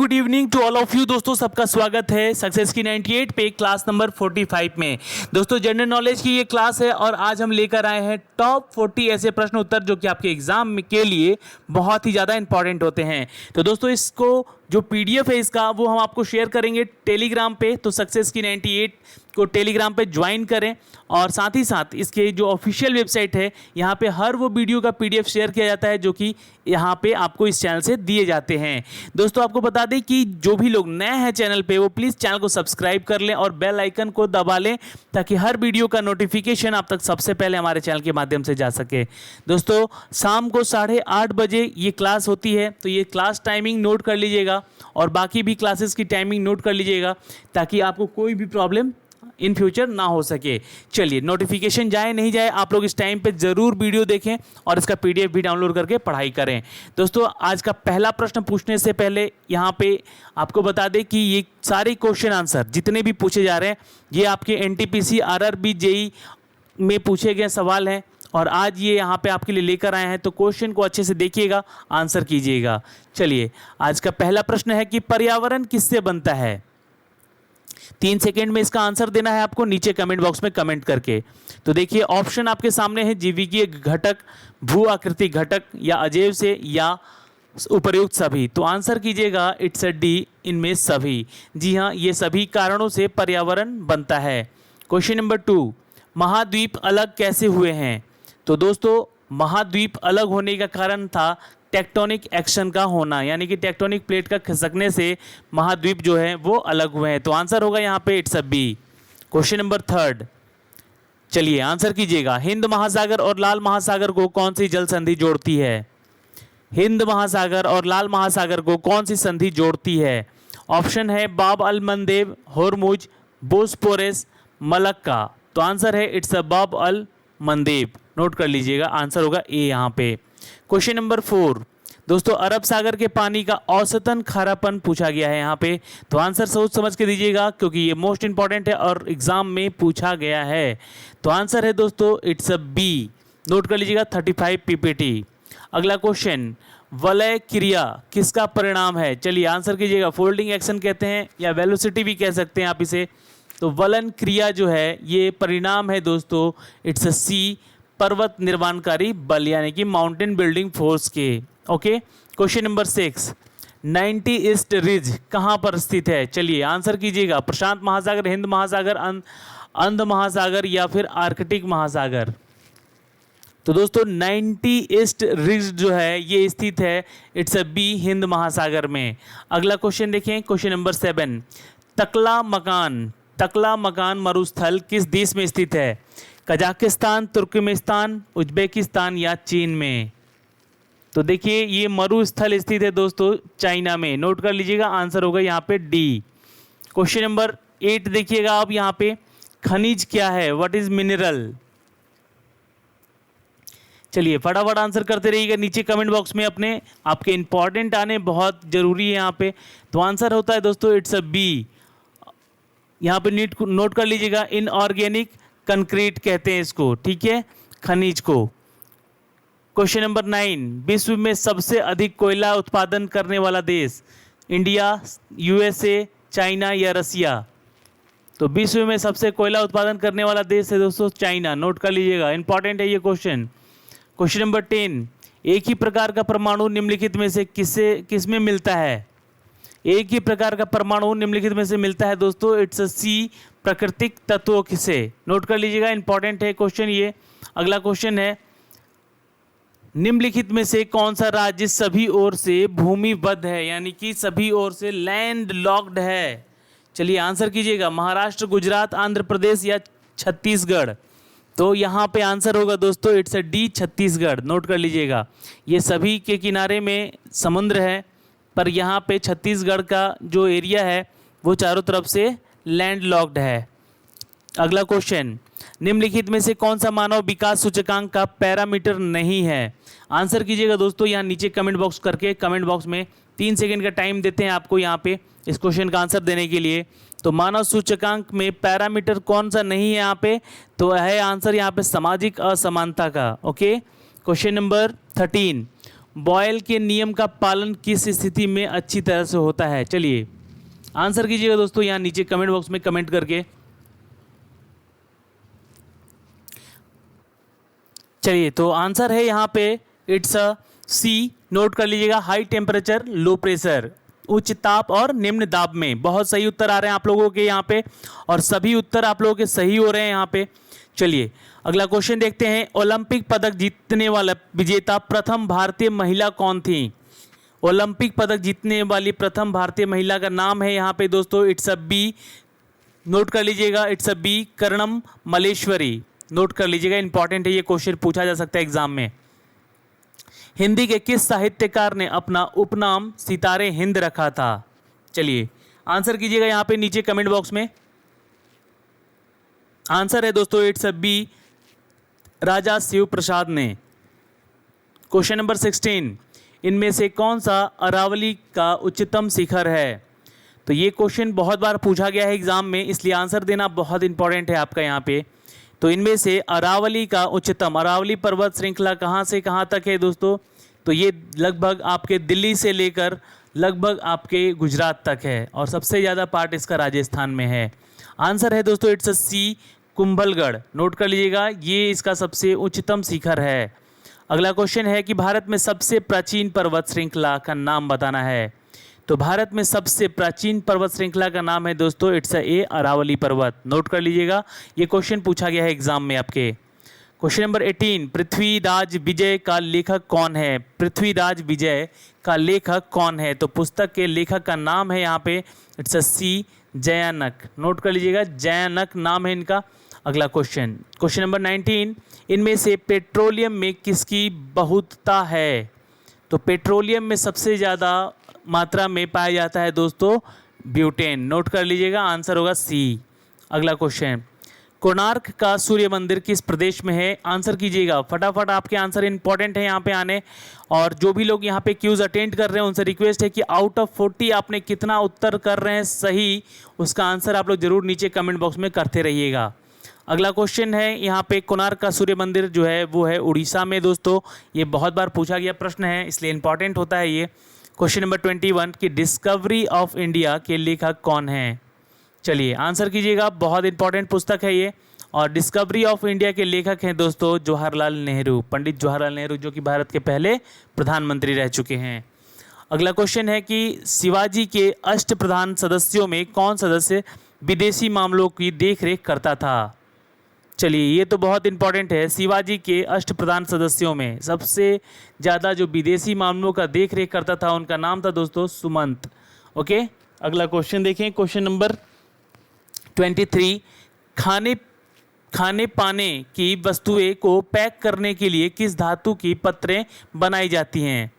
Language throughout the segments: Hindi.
Good evening to all of you. दोस्तों सबका स्वागत है सक्सेस की 98 पे क्लास नंबर 45 में। दोस्तों जनरल नॉलेज की ये क्लास है और आज हम लेकर आए हैं टॉप 40 ऐसे प्रश्न उत्तर जो कि आपके एग्जाम के लिए बहुत ही ज़्यादा इंपॉर्टेंट होते हैं। तो दोस्तों इसको जो पीडीएफ है इसका वो हम आपको शेयर करेंगे टेलीग्राम पे, तो सक्सेस की 98 को टेलीग्राम पे ज्वाइन करें और साथ ही साथ इसके जो ऑफिशियल वेबसाइट है यहाँ पे हर वो वीडियो का पीडीएफ शेयर किया जाता है जो कि यहाँ पे आपको इस चैनल से दिए जाते हैं। दोस्तों आपको बता दें कि जो भी लोग नए हैं चैनल पे वो प्लीज़ चैनल को सब्सक्राइब कर लें और बेल आइकन को दबा लें ताकि हर वीडियो का नोटिफिकेशन आप तक सबसे पहले हमारे चैनल के माध्यम से जा सके। दोस्तों शाम को 8:30 बजे ये क्लास होती है, तो ये क्लास टाइमिंग नोट कर लीजिएगा और बाकी भी क्लासेस की टाइमिंग नोट कर लीजिएगा ताकि आपको कोई भी प्रॉब्लम इन फ्यूचर ना हो सके। चलिए नोटिफिकेशन जाए नहीं जाए आप लोग इस टाइम पे ज़रूर वीडियो देखें और इसका पीडीएफ भी डाउनलोड करके पढ़ाई करें। दोस्तों आज का पहला प्रश्न पूछने से पहले यहाँ पे आपको बता दें कि ये सारे क्वेश्चन आंसर जितने भी पूछे जा रहे हैं ये आपके एनटीपीसी आरआरबी जेई में पूछे गए सवाल हैं और आज ये यहाँ पे आपके लिए लेकर आए हैं, तो क्वेश्चन को अच्छे से देखिएगा, आंसर कीजिएगा। चलिए आज का पहला प्रश्न है कि पर्यावरण किससे बनता है। 3 सेकेंड में इसका आंसर देना है आपको नीचे कमेंट बॉक्स में कमेंट करके। तो देखिए ऑप्शन आपके सामने है, जीविकीय घटक, भू आकृति घटक या अजैव से या उपर्युक्त सभी। तो आंसर कीजिएगा इट्स अ डी, इनमें सभी। जी हाँ, ये सभी कारणों से पर्यावरण बनता है। क्वेश्चन नंबर 2, महाद्वीप अलग कैसे हुए हैं। तो दोस्तों महाद्वीप अलग होने का कारण था टेक्टोनिक एक्शन का होना, यानी कि टेक्टोनिक प्लेट का खिसकने से महाद्वीप जो है वो अलग हुए हैं। तो आंसर होगा यहाँ पे it's a B. Question number 3, चलिए आंसर कीजिएगा। हिंद महासागर और लाल महासागर को कौन सी जल संधि जोड़ती है। हिंद महासागर और लाल महासागर को कौन सी संधि जोड़ती है। ऑप्शन है बाब अल मंदेब, होर्मुज, बोस्पोरस, मलक्का। तो आंसर है इट्स अ बाब अल मंदेब। नोट कर लीजिएगा, आंसर होगा ए यहाँ पे। क्वेश्चन नंबर 4, दोस्तों अरब सागर के पानी का औसतन खारापन पूछा गया है यहाँ पे, तो आंसर सोच समझ के दीजिएगा क्योंकि ये मोस्ट इंपॉर्टेंट है और एग्जाम में पूछा गया है। तो आंसर है दोस्तों इट्स अ बी। नोट कर लीजिएगा 35 पीपीटी। अगला क्वेश्चन, वलय क्रिया किसका परिणाम है। चलिए आंसर कीजिएगा। फोल्डिंग एक्शन कहते हैं या वेलोसिटी भी कह सकते हैं आप इसे। तो वलन क्रिया जो है ये परिणाम है दोस्तों इट्स अ सी, पर्वत निर्माणकारी बल यानी कि माउंटेन बिल्डिंग फोर्स के। Okay. Question number 6, 90 east ridge कहाँ पर स्थित है। चलिए आंसर कीजिएगा। प्रशांत महासागर, हिंद महासागर, अंध महासागर या फिर आर्कटिक महासागर। तो दोस्तों 90 ईस्ट रिज जो है ये स्थित है इट्स अ बी, हिंद महासागर में। अगला क्वेश्चन देखें, क्वेश्चन नंबर 7, तकला मकान मरुस्थल किस देश में स्थित है। कजाकिस्तान, तुर्कमेनिस्तान, उज्बेकिस्तान या चीन में। तो देखिए ये मरुस्थल स्थित है दोस्तों चाइना में। नोट कर लीजिएगा, आंसर होगा यहाँ पे डी। क्वेश्चन नंबर 8 देखिएगा आप यहाँ पे, खनिज क्या है, व्हाट इज मिनरल। चलिए फटाफट आंसर करते रहिएगा नीचे कमेंट बॉक्स में अपने, आपके इंपॉर्टेंट आने बहुत जरूरी है यहाँ पे। तो आंसर होता है दोस्तों इट्स अ बी। यहाँ पे नोट कर लीजिएगा, इनऑर्गेनिक कंक्रीट कहते हैं इसको, ठीक है, खनिज को। क्वेश्चन नंबर 9, विश्व में सबसे अधिक कोयला उत्पादन करने वाला देश, इंडिया, यूएसए, चाइना या रसिया। तो विश्व में सबसे कोयला उत्पादन करने वाला देश है दोस्तों चाइना। नोट कर लीजिएगा, इंपॉर्टेंट है ये क्वेश्चन। क्वेश्चन नंबर 10, एक ही प्रकार का परमाणु निम्नलिखित में से किसमें मिलता है। एक ही प्रकार का परमाणु निम्नलिखित में से मिलता है दोस्तों इट्स अ सी, प्राकृतिक तत्वों से। नोट कर लीजिएगा, इंपॉर्टेंट है क्वेश्चन ये। अगला क्वेश्चन है, निम्नलिखित में से कौन सा राज्य सभी ओर से भूमिबद्ध है, यानी कि सभी ओर से लैंड लॉक्ड है। चलिए आंसर कीजिएगा। महाराष्ट्र, गुजरात, आंध्र प्रदेश या छत्तीसगढ़। तो यहाँ पे आंसर होगा दोस्तों it's a D, Chhattisgarh. Note कर लीजिएगा, ये सभी के किनारे में समुद्र है पर यहाँ पे छत्तीसगढ़ का जो एरिया है वो चारों तरफ से लैंड लॉक्ड है। अगला क्वेश्चन, निम्नलिखित में से कौन सा मानव विकास सूचकांक का पैरामीटर नहीं है। आंसर कीजिएगा दोस्तों यहाँ नीचे कमेंट बॉक्स करके, कमेंट बॉक्स में 3 सेकंड का टाइम देते हैं आपको यहाँ पे इस क्वेश्चन का आंसर देने के लिए। तो मानव सूचकांक में पैरामीटर कौन सा नहीं है यहाँ पे, तो है आंसर यहाँ पे सामाजिक असमानता का। ओके। क्वेश्चन नंबर 13, बॉयल के नियम का पालन किस स्थिति में अच्छी तरह से होता है? चलिए आंसर कीजिएगा दोस्तों यहाँ नीचे कमेंट बॉक्स में कमेंट करके। चलिए तो आंसर है यहाँ पे इट्स अ सी, नोट कर लीजिएगा, हाई टेम्परेचर लो प्रेशर, उच्च ताप और निम्न दाब में। बहुत सही उत्तर आ रहे हैं आप लोगों के यहाँ पे और सभी उत्तर आप लोगों के सही हो रहे हैं यहाँ पे। चलिए अगला क्वेश्चन देखते हैं। ओलंपिक पदक जीतने वाला विजेता प्रथम भारतीय महिला कौन थी? ओलंपिक पदक जीतने वाली प्रथम भारतीय महिला का नाम है यहाँ पे दोस्तों इट्स अ बी, नोट कर लीजिएगा, it's a B Karnam Malleswari. Note कर लीजिएगा, इंपॉर्टेंट है, ये क्वेश्चन पूछा जा सकता है एग्जाम में। हिंदी के किस साहित्यकार ने अपना उपनाम सितारे हिंद रखा था? चलिए आंसर कीजिएगा यहाँ पे नीचे कमेंट बॉक्स में। आंसर है दोस्तों इट्स अ बी, राजा शिव प्रसाद ने। क्वेश्चन नंबर 16, इनमें से कौन सा अरावली का उच्चतम शिखर है? तो ये क्वेश्चन बहुत बार पूछा गया है एग्जाम में, इसलिए आंसर देना बहुत इंपॉर्टेंट है आपका यहाँ पे। तो इनमें से अरावली का उच्चतम, अरावली पर्वत श्रृंखला कहाँ से कहाँ तक है दोस्तों? तो ये लगभग आपके दिल्ली से लेकर लगभग आपके गुजरात तक है और सबसे ज़्यादा पार्ट इसका राजस्थान में है। आंसर है दोस्तों it's a C, Kumbhalgarh. Note कर लीजिएगा, ये इसका सबसे उच्चतम शिखर है। अगला क्वेश्चन है कि भारत में सबसे प्राचीन पर्वत श्रृंखला का नाम बताना है। तो भारत में सबसे प्राचीन पर्वत श्रृंखला का नाम है दोस्तों इट्स ए अरावली पर्वत। नोट कर लीजिएगा, ये क्वेश्चन पूछा गया है एग्जाम में आपके। क्वेश्चन नंबर 18, पृथ्वीराज विजय का लेखक कौन है? पृथ्वीराज विजय का लेखक कौन है? तो पुस्तक के लेखक का नाम है यहाँ पे it's a C, Jayanaka. Note कर लीजिएगा, जयानक नाम है इनका। अगला क्वेश्चन, क्वेश्चन नंबर 19, इनमें से पेट्रोलियम में किसकी बहुतता है? तो पेट्रोलियम में सबसे ज़्यादा मात्रा में पाया जाता है दोस्तों ब्यूटेन। नोट कर लीजिएगा, आंसर होगा सी। अगला क्वेश्चन, कोणार्क का सूर्य मंदिर किस प्रदेश में है? आंसर कीजिएगा फटाफट, आपके आंसर इंपॉर्टेंट है यहाँ पे आने। और जो भी लोग यहाँ पे क्यूज अटेंड कर रहे हैं उनसे रिक्वेस्ट है कि आउट ऑफ 40 आपने कितना उत्तर कर रहे हैं सही, उसका आंसर आप लोग जरूर नीचे कमेंट बॉक्स में करते रहिएगा। अगला क्वेश्चन है यहाँ पे, कोणार्क का सूर्य मंदिर जो है वो है उड़ीसा में दोस्तों। ये बहुत बार पूछा गया प्रश्न है, इसलिए इंपॉर्टेंट होता है ये। क्वेश्चन नंबर 21 की डिस्कवरी ऑफ इंडिया के लेखक कौन हैं? चलिए आंसर कीजिएगा, बहुत इंपॉर्टेंट पुस्तक है ये। और डिस्कवरी ऑफ इंडिया के लेखक हैं दोस्तों जवाहरलाल नेहरू, पंडित जवाहरलाल नेहरू, जो कि भारत के पहले प्रधानमंत्री रह चुके हैं। अगला क्वेश्चन है कि शिवाजी के अष्टप्रधान सदस्यों में कौन सदस्य विदेशी मामलों की देखरेख करता था? चलिए ये तो बहुत इंपॉर्टेंट है। शिवाजी के अष्टप्रधान सदस्यों में सबसे ज़्यादा जो विदेशी मामलों का देख रेख करता था उनका नाम था दोस्तों सुमंत। ओके, अगला क्वेश्चन देखें, क्वेश्चन नंबर 23, खाने पाने की वस्तुएं को पैक करने के लिए किस धातु की पत्रें बनाई जाती हैं?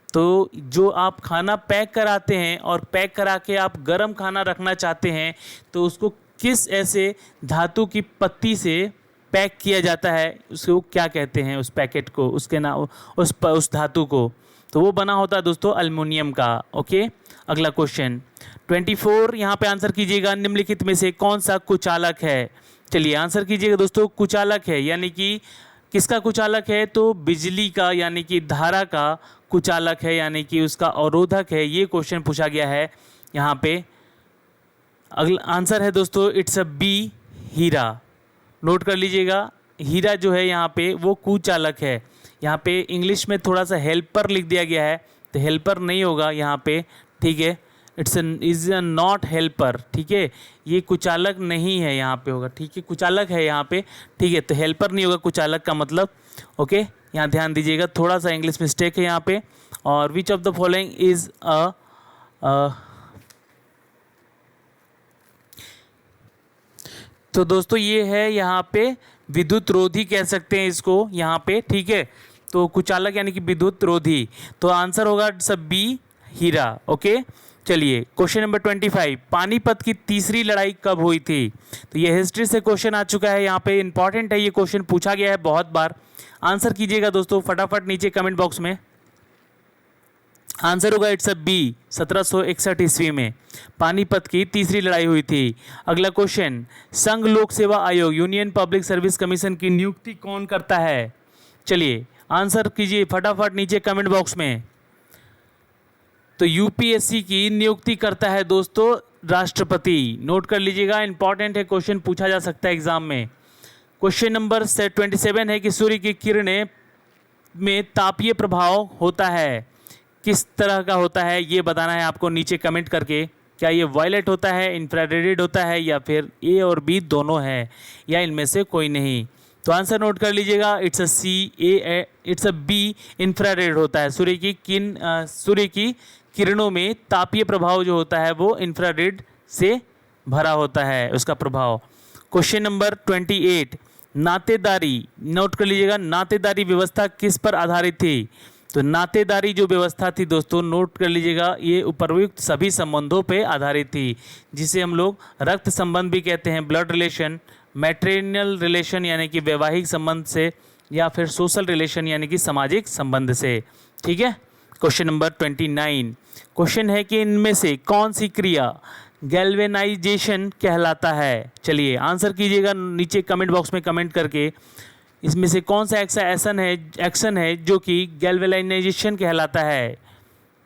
तो जो आप खाना पैक कराते हैं और पैक करा के आप गर्म खाना रखना चाहते हैं तो उसको किस ऐसे धातु की पत्ती से पैक किया जाता है, उसको क्या कहते हैं? उस पैकेट को, उसके नाम, उस धातु को, तो वो बना होता है दोस्तों एल्युमिनियम का। ओके, अगला क्वेश्चन 24, यहाँ पे आंसर कीजिएगा, निम्नलिखित में से कौन सा कुचालक है? चलिए आंसर कीजिएगा दोस्तों, कुचालक है यानी कि किसका कुचालक है? तो बिजली का यानी कि धारा का कुचालक है, यानी कि उसका अवरोधक है। ये क्वेश्चन पूछा गया है यहाँ पे। अगला आंसर है दोस्तों इट्स अ बी, हीरा। नोट कर लीजिएगा, हीरा जो है यहाँ पे वो कुचालक है। यहाँ पे इंग्लिश में थोड़ा सा हेल्पर लिख दिया गया है, तो हेल्पर नहीं होगा यहाँ पे, ठीक है। इज़ नॉट हेल्पर, ठीक है, ये कुचालक नहीं है यहाँ पे होगा, ठीक है, कुचालक है यहाँ पे, ठीक है, तो हेल्पर नहीं होगा कुचालक का मतलब। ओके, यहाँ ध्यान दीजिएगा, थोड़ा सा इंग्लिश मिस्टेक है यहाँ पे। और which of the following is तो दोस्तों ये है यहाँ पे विद्युत रोधी कह सकते हैं इसको यहाँ पे, ठीक है। तो कुचालक यानी कि विद्युत रोधी, तो आंसर होगा सब बी, हीरा। ओके, चलिए क्वेश्चन नंबर 25, पानीपत की तीसरी लड़ाई कब हुई थी? तो ये हिस्ट्री से क्वेश्चन आ चुका है यहाँ पे, इंपॉर्टेंट है, ये क्वेश्चन पूछा गया है बहुत बार। आंसर कीजिएगा दोस्तों फटाफट नीचे कमेंट बॉक्स में। आंसर होगा इट्स अ बी, 1761 ईस्वी में पानीपत की तीसरी लड़ाई हुई थी। अगला क्वेश्चन, संघ लोक सेवा आयोग यूनियन पब्लिक सर्विस कमीशन की नियुक्ति कौन करता है? चलिए आंसर कीजिए फटाफट नीचे कमेंट बॉक्स में। तो यूपीएससी की नियुक्ति करता है दोस्तों राष्ट्रपति। नोट कर लीजिएगा, इंपॉर्टेंट है, क्वेश्चन पूछा जा सकता है एग्जाम में। क्वेश्चन नंबर 27 है कि सूर्य की किरणें में तापीय प्रभाव होता है, किस तरह का होता है ये बताना है आपको नीचे कमेंट करके। क्या ये वायलेट होता है, इंफ्रारेड होता है, या फिर ए और बी दोनों है, या इनमें से कोई नहीं। तो आंसर नोट कर लीजिएगा, इट्स अ बी, इंफ्रारेड होता है। सूर्य की किरणों में तापीय प्रभाव जो होता है वो इंफ्रारेड से भरा होता है उसका प्रभाव। Question number 28, नातेदारी। नोट कर लीजिएगा, नातेदारी व्यवस्था किस पर आधारित थी। तो नातेदारी जो व्यवस्था थी दोस्तों, नोट कर लीजिएगा, ये उपरयुक्त सभी संबंधों पे आधारित थी, जिसे हम लोग रक्त संबंध भी कहते हैं, ब्लड रिलेशन, मैट्रिनियल रिलेशन यानी कि वैवाहिक संबंध से, या फिर सोशल रिलेशन यानी कि सामाजिक संबंध से। ठीक है। क्वेश्चन नंबर 29, क्वेश्चन है कि इनमें से कौन सी क्रिया गैल्वेनाइजेशन कहलाता है। चलिए आंसर कीजिएगा नीचे कमेंट बॉक्स में कमेंट करके। इसमें से कौन सा एक्शन है जो कि गैल्वेनाइजेशन कहलाता है।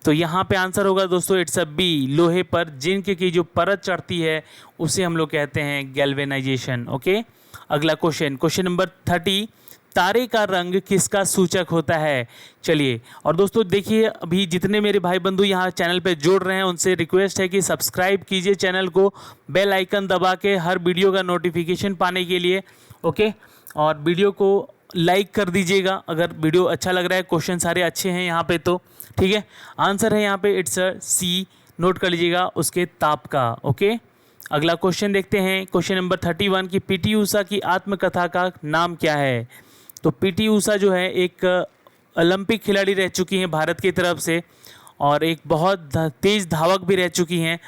तो यहाँ पे आंसर होगा दोस्तों, इट्स अ बी, लोहे पर जिंक की जो परत चढ़ती है उसे हम लोग कहते हैं गैल्वेनाइजेशन। ओके। अगला क्वेश्चन नंबर 30, तारे का रंग किसका सूचक होता है। चलिए, और दोस्तों देखिए, अभी जितने मेरे भाई बंधु यहाँ चैनल पे जुड़ रहे हैं उनसे रिक्वेस्ट है कि सब्सक्राइब कीजिए चैनल को, बेल आइकन दबा के हर वीडियो का नोटिफिकेशन पाने के लिए। ओके। और वीडियो को लाइक कर दीजिएगा अगर वीडियो अच्छा लग रहा है, क्वेश्चन सारे अच्छे हैं यहाँ पे तो। ठीक है। आंसर है यहाँ पे इट्स सी, नोट कर लीजिएगा, उसके ताप का। ओके। अगला क्वेश्चन देखते हैं, क्वेश्चन नंबर 31 की पीटी ऊषा की आत्मकथा का नाम क्या है। तो पीटी ऊषा जो है एक ओलंपिक खिलाड़ी रह चुकी हैं भारत की तरफ से, और एक बहुत तेज़ धावक भी रह चुकी हैं।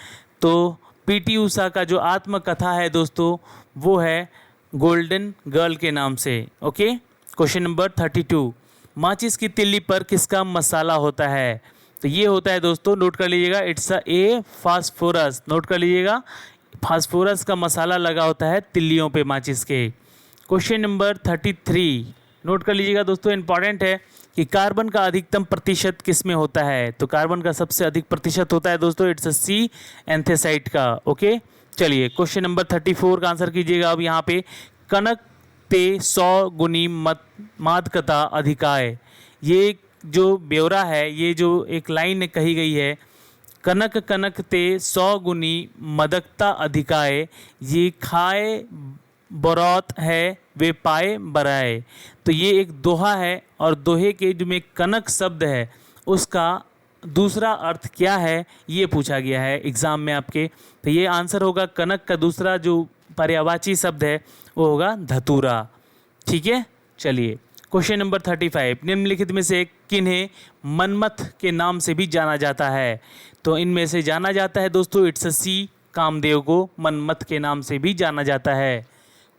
तो पीटी ऊषा का जो आत्मकथा है दोस्तों वो है गोल्डन गर्ल के नाम से। ओके। क्वेश्चन नंबर 32, माचिस की तिल्ली पर किसका मसाला होता है। तो ये होता है दोस्तों, नोट कर लीजिएगा, इट्स ए फास्फोरस। नोट कर लीजिएगा, फास्फोरस का मसाला लगा होता है तिल्लियों पे माचिस के। क्वेश्चन नंबर 33, नोट कर लीजिएगा दोस्तों, इंपॉर्टेंट है कि कार्बन का अधिकतम प्रतिशत किस में होता है। तो कार्बन का सबसे अधिक प्रतिशत होता है दोस्तों, इट्स सी, एंथेसाइट का। ओके। चलिए क्वेश्चन नंबर 34 का आंसर कीजिएगा। अब यहाँ पे कनक ते 100 गुनी मादकता अधिकाय, ये जो ब्यौरा है, ये जो एक लाइन कही गई है, कनक कनक ते 100 गुनी मदकता अधिकाय, ये खाए बरौत है वे पाए बराए। तो ये एक दोहा है, और दोहे के जो में कनक शब्द है उसका दूसरा अर्थ क्या है ये पूछा गया है एग्ज़ाम में आपके। तो ये आंसर होगा, कनक का दूसरा जो पर्यायवाची शब्द है वो होगा धतूरा। ठीक है। चलिए क्वेश्चन नंबर 35, निम्नलिखित में से किन्हें मनमथ के नाम से भी जाना जाता है। तो इनमें से जाना जाता है दोस्तों, इट्स सी, कामदेव को मनमथ के नाम से भी जाना जाता है।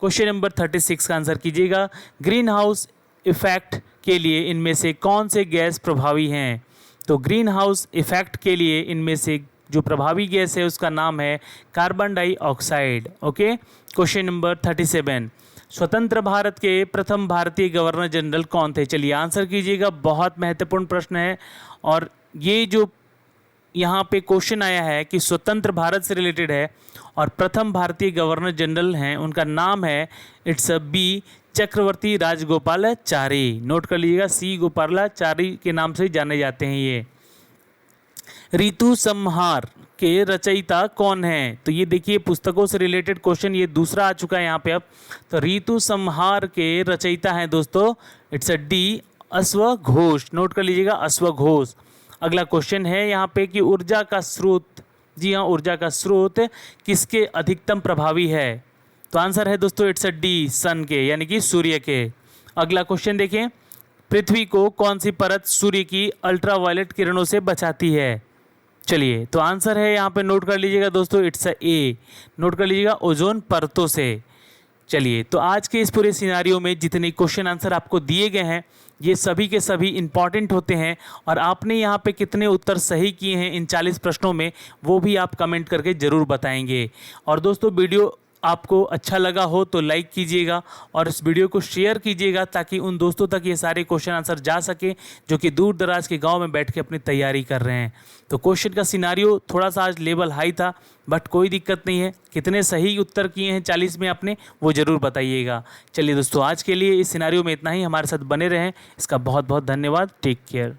क्वेश्चन नंबर 36 का आंसर कीजिएगा, ग्रीन हाउस इफेक्ट के लिए इनमें से कौन से गैस प्रभावी हैं। तो ग्रीन हाउस इफेक्ट के लिए इनमें से जो प्रभावी गैस है उसका नाम है carbon dioxide. Okay. Question number 37, स्वतंत्र भारत के प्रथम भारतीय गवर्नर जनरल कौन थे। चलिए आंसर कीजिएगा, बहुत महत्वपूर्ण प्रश्न है, और ये जो यहाँ पे क्वेश्चन आया है कि स्वतंत्र भारत से रिलेटेड है, और प्रथम भारतीय गवर्नर जनरल हैं, उनका नाम है it's B, Chakravarti Rajagopalachari. Note कर लीजिएगा, सी गोपालाचारी के नाम से जाने जाते हैं ये। ऋतु संहार के रचयिता कौन है। तो ये देखिए पुस्तकों से रिलेटेड क्वेश्चन, ये दूसरा आ चुका है यहाँ पे अब। तो ऋतु संहार के रचयिता हैं दोस्तों, इट्स डी, अश्वघोष। नोट कर लीजिएगा, अश्वघोष। अगला क्वेश्चन है यहाँ पे कि ऊर्जा का स्रोत, जी हाँ, ऊर्जा का स्रोत किसके अधिकतम प्रभावी है। तो आंसर है दोस्तों, इट्स डी, सन के, यानी कि सूर्य के। अगला क्वेश्चन देखें, पृथ्वी को कौन सी परत सूर्य की अल्ट्रावायलेट किरणों से बचाती है। चलिए, तो आंसर है यहाँ पे, नोट कर लीजिएगा दोस्तों, इट्स ए, नोट कर लीजिएगा, ओजोन परतों से। चलिए, तो आज के इस पूरे सिनारियो में जितने क्वेश्चन आंसर आपको दिए गए हैं ये सभी के सभी इंपॉर्टेंट होते हैं, और आपने यहाँ पे कितने उत्तर सही किए हैं इन 40 प्रश्नों में वो भी आप कमेंट करके ज़रूर बताएंगे। और दोस्तों वीडियो आपको अच्छा लगा हो तो लाइक कीजिएगा और इस वीडियो को शेयर कीजिएगा ताकि उन दोस्तों तक ये सारे क्वेश्चन आंसर जा सके जो कि दूर दराज के गांव में बैठ के अपनी तैयारी कर रहे हैं। तो क्वेश्चन का सिनारियो थोड़ा सा आज लेवल हाई था, बट कोई दिक्कत नहीं है। कितने सही उत्तर किए हैं 40 में आपने, वो ज़रूर बताइएगा। चलिए दोस्तों, आज के लिए इस सिनारियो में इतना ही। हमारे साथ बने रहें, इसका बहुत बहुत धन्यवाद। Take care.